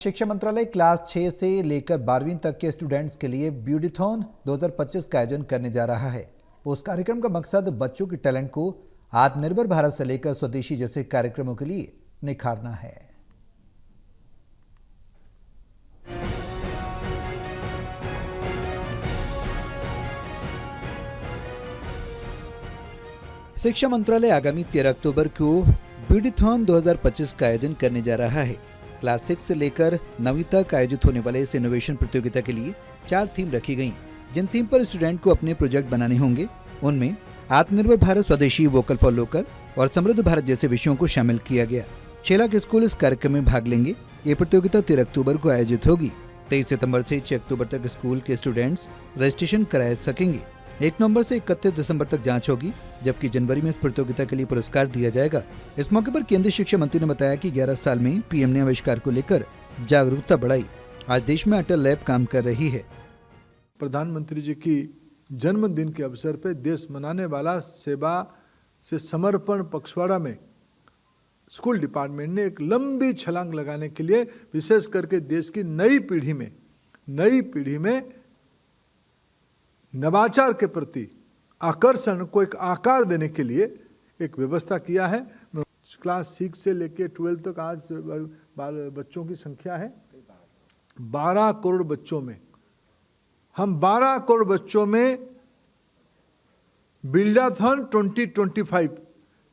शिक्षा मंत्रालय क्लास 6 से लेकर 12वीं तक के स्टूडेंट्स के लिए ब्यूटीथॉन 2025 का आयोजन करने जा रहा है। उस कार्यक्रम का मकसद बच्चों के टैलेंट को आत्मनिर्भर भारत से लेकर स्वदेशी जैसे कार्यक्रमों के लिए निखारना है। शिक्षा मंत्रालय आगामी 13 अक्टूबर को ब्यूटीथॉन 2025 का आयोजन करने जा रहा है। क्लास 6 से लेकर 9वीं तक आयोजित होने वाले इस इनोवेशन प्रतियोगिता के लिए 4 थीम रखी गई। जिन थीम पर स्टूडेंट को अपने प्रोजेक्ट बनाने होंगे उनमें आत्मनिर्भर भारत, स्वदेशी, वोकल फॉर लोकल और समृद्ध भारत जैसे विषयों को शामिल किया गया। 6 लाख स्कूल इस कार्यक्रम में भाग लेंगे। ये प्रतियोगिता 13 अक्टूबर को आयोजित होगी। 23 सितंबर से 6 अक्टूबर तक स्कूल के स्टूडेंट्स रजिस्ट्रेशन करा सकेंगे। 1 नवंबर से 31 दिसंबर तक जांच होगी, जबकि जनवरी में इस प्रतियोगिता के लिए पुरस्कार दिया जाएगा। इस मौके पर केंद्रीय शिक्षा मंत्री ने बताया कि 11 साल में पीएम ने आविष्कार को लेकर जागरूकता बढ़ाई। आज देश में अटल लैब काम कर रही है। प्रधानमंत्री जी की जन्मदिन के अवसर पर देश मनाने वाला सेवा से समर्पण पखवाड़ा में स्कूल डिपार्टमेंट ने एक लंबी छलांग लगाने के लिए विशेष करके देश की नई पीढ़ी में नवाचार के प्रति आकर्षण को एक आकार देने के लिए एक व्यवस्था किया है। क्लास 6 से लेकर 12 तक आज बच्चों की संख्या है 12 करोड़ बच्चों में। हम 12 करोड़ बच्चों में बिल्डाथॉन 2025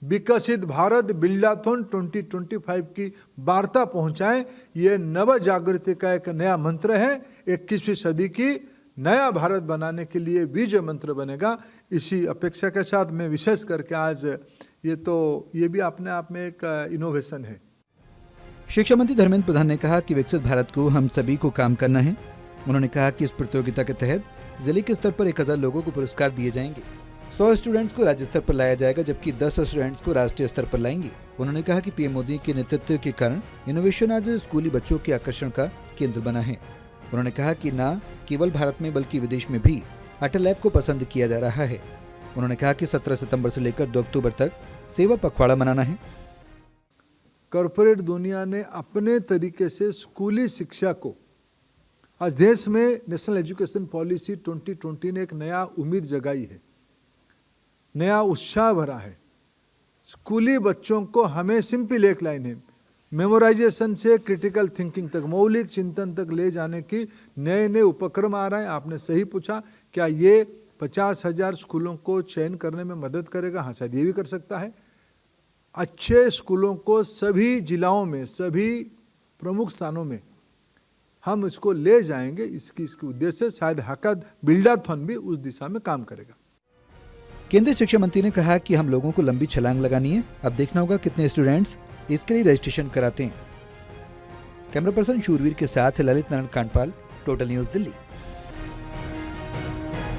विकसित भारत बिल्डाथॉन 2025 की वार्ता पहुंचाएं। ये नव जागृति का एक नया मंत्र है। 21वीं सदी की नया भारत बनाने के लिए विजय मंत्र बनेगा। इसी अपेक्षा के साथ मैं विशेष करके आज ये भी अपने आप में एक इनोवेशन है। शिक्षा मंत्री धर्मेंद्र प्रधान ने कहा कि विकसित भारत को हम सभी को काम करना है। उन्होंने कहा कि इस प्रतियोगिता के तहत जिले के स्तर पर 1000 लोगों को पुरस्कार दिए जाएंगे। 100 स्टूडेंट्स को राज्य स्तर पर लाया जाएगा, जबकि 10 स्टूडेंट्स को राष्ट्रीय स्तर पर लाएंगे। उन्होंने कहा कि पीएम मोदी के नेतृत्व के कारण इनोवेशन आज स्कूली बच्चों के आकर्षण का केंद्र बना है। उन्होंने कहा कि न केवल भारत में बल्कि विदेश में भी अटल लैब को पसंद किया जा रहा है। उन्होंने कहा कि 17 सितंबर से लेकर 2 अक्टूबर तक सेवा पखवाड़ा मनाना है। कॉर्पोरेट दुनिया ने अपने तरीके से स्कूली शिक्षा को आज देश में नेशनल एजुकेशन पॉलिसी 2020 ने एक नया उम्मीद जगाई है, नया उत्साह भरा है। स्कूली बच्चों को हमें सिंपल एक लाइन है, मेमोराइजेशन से क्रिटिकल थिंकिंग तक, मौलिक चिंतन तक ले जाने की नए उपक्रम आ रहे हैं। आपने सही पूछा, क्या ये 50,000 स्कूलों को चयन करने में मदद करेगा? हाँ, शायद ये भी कर सकता है। अच्छे स्कूलों को सभी जिलाओं में, सभी प्रमुख स्थानों में हम इसको ले जाएंगे। इसकी उद्देश्य शायद हकद बिल्डाथॉन भी उस दिशा में काम करेगा। केंद्रीय शिक्षा मंत्री ने कहा कि हम लोगों को लंबी छलांग लगानी है। अब देखना होगा कितने स्टूडेंट्स इसके लिए रजिस्ट्रेशन कराते हैं। कैमरा पर्सन शूरवीर के साथ ललित नारायण कांडपाल, टोटल न्यूज़, दिल्ली।